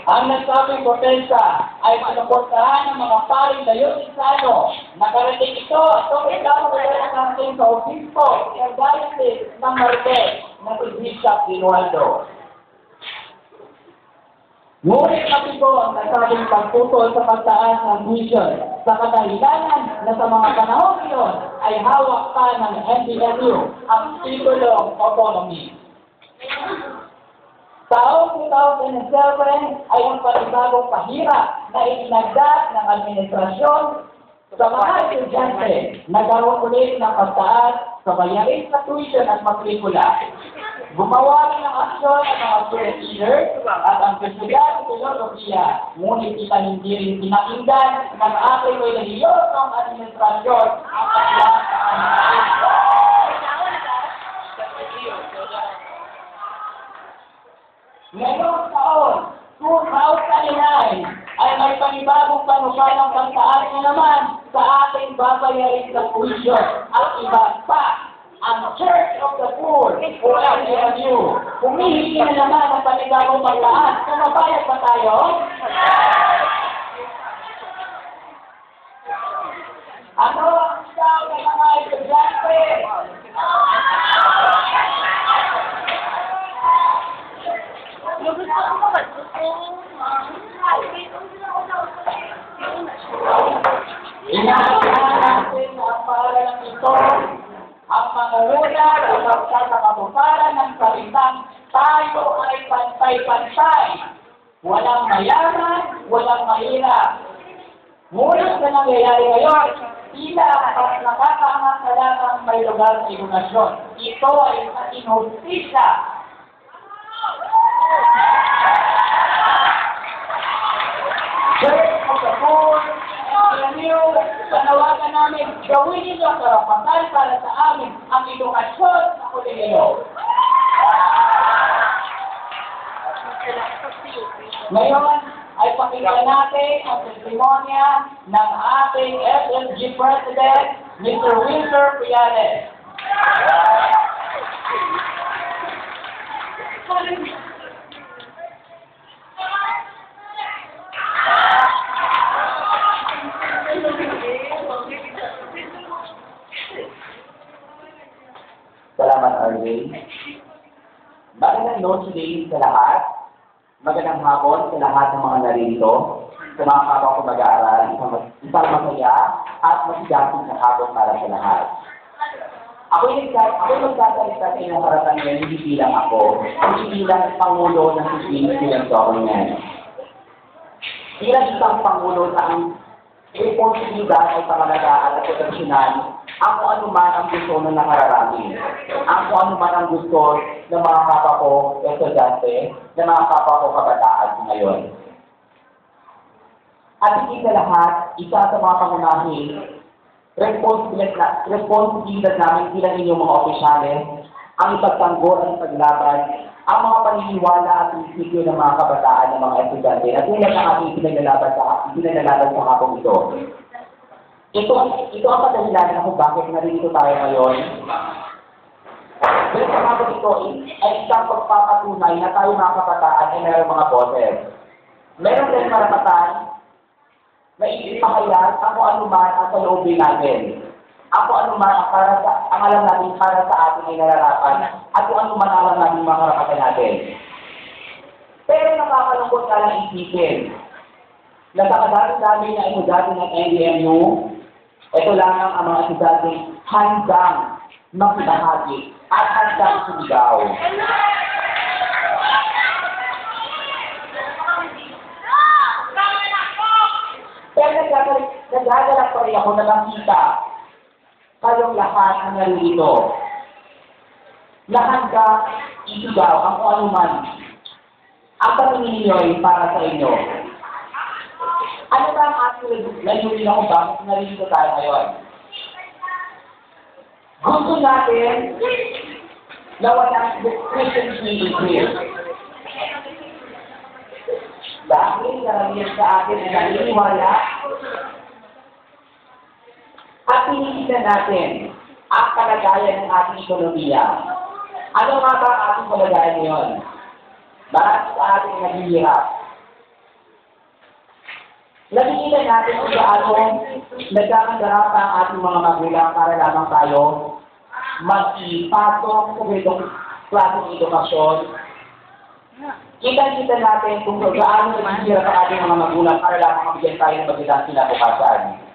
Ang nagsabing protesta ay sinuportahan ng mga paring dayosisano. Nakarating ito at reklamo ng ating sa obispo, ng diocese ng Martes na si Bishop Dinualdo. Ngunit mabigo ang nasabing pagputol sa pagtaas ng tuition sa kadahilanan na sa mga panahon iyon ay hawak pa ng NDSU ang titulong autonomy. Taong 2007 ay ang panibagong pahirap na itinagdag ng administrasyon sa mga estudyante. Nagkaroon ulit ng pagtaas sa bayarin sa tuition at matrikula. Gumawa rin ng aksyon ang mga student leaders at ang Presidente ng Filosofiya, ngunit kita hindi rin pinakinggan ng ating relihiyosong administrasyon ang kanilang kaanayin. Ngayong taon, 2009, ay may panibagong panukalang pagtaas na naman sa ating babayarin sa tuition at iba pa. Ang Church of the Poor, o LDMU, humihingi na naman ang panibagong pagtaas. Kumabayad ba tayo? Ano ang isaw ng mga estudyante? Inaasahan natin na ang paralang ito ang pangunguna sa katuparan ng salitang tayo ay pantay-pantay. Walang mayaman, walang mahirap. Ngunit na nangyayari ngayon, tila nakakaangat na lang ang may lugar sa edukasyon. Ito ay sa inhustisya. Church of the Poor, panawagan namin, gawin ninyo ang karapatan para sa amin ang edukasyon sa kolehiyo. Ngayon ay pakinggan natin ang testimonya ng ating SMG President, Mr. Wilker Priales. Salamat, RJ. Magandang noon today sa lahat. Magandang hapon sa lahat ng mga narito. Sa mga kapwa ko mag-aaral, isang masaya at masigasing na hapon para sa lahat. Ako'y magsasalita sa inyong karatan ngayon, hindi bilang ako, hindi bilang Pangulo ng Philippine Student Government. Bilang isang Pangulo na ang responsibilidad ay pangalagaan at proteksyonan ang kung ano man ang gusto ng nakararami. Ang kung ano man ang gusto ng mga kapwa ko estudyante, ng mga kapwa ko kabataan ngayon. At higit sa lahat, isa sa mga pangunahing responsibilidad namin bilang inyong mga opisyales, ang ipagtanggol at ipaglaban ang mga paniniwala at prinsipyo ng mga kabataan ng mga estudyante na tulad ng ating pinaglalalaban sa hapong ito. Ito ang kadahilan kung bakit narito tayo ngayon. Dahil sa hapon ito ay isang pagpapatunay na tayo mga kabataan ay mayroong mga boses. Meron din marapatan na ipahayag ang kung ano man ang saloobin natin. Ang kung ano man ang alam natin para sa ating ay nararapan at kung ano man alam natin mga karapatan natin. Pero nakakalungkot na lang isipin na sa kadami-dami na estudyante ng NDMU, ito lang ang mga estudyante handang makibahagi at handang sumigaw. Pero nagagalak pa rin ako na nakita kayong lahat na narito na handang isigaw ang kung ano man ang patingin ninyo ay para sa inyo. Ano ba ang ating layunin ako bakit narito tayo ngayon? Gusto natin na walang Christian here. Dahil karamihan sa atin ay naniniwala at hinihilan natin ang kalagayan ng ating ekonomiya. Ano nga ba ang ating kalagayan ngayon? Marami sa ating naghihirap. Nakikita natin kung gaano nagkakagarapan ang ating mga magulang para lamang tayo mag-ipasok sa ganitong klaseng edukasyon. Kita-kita natin kung gaano naghihirap ang ating mga magulang para lamang mabigyan tayo ng magandang kinabukasan.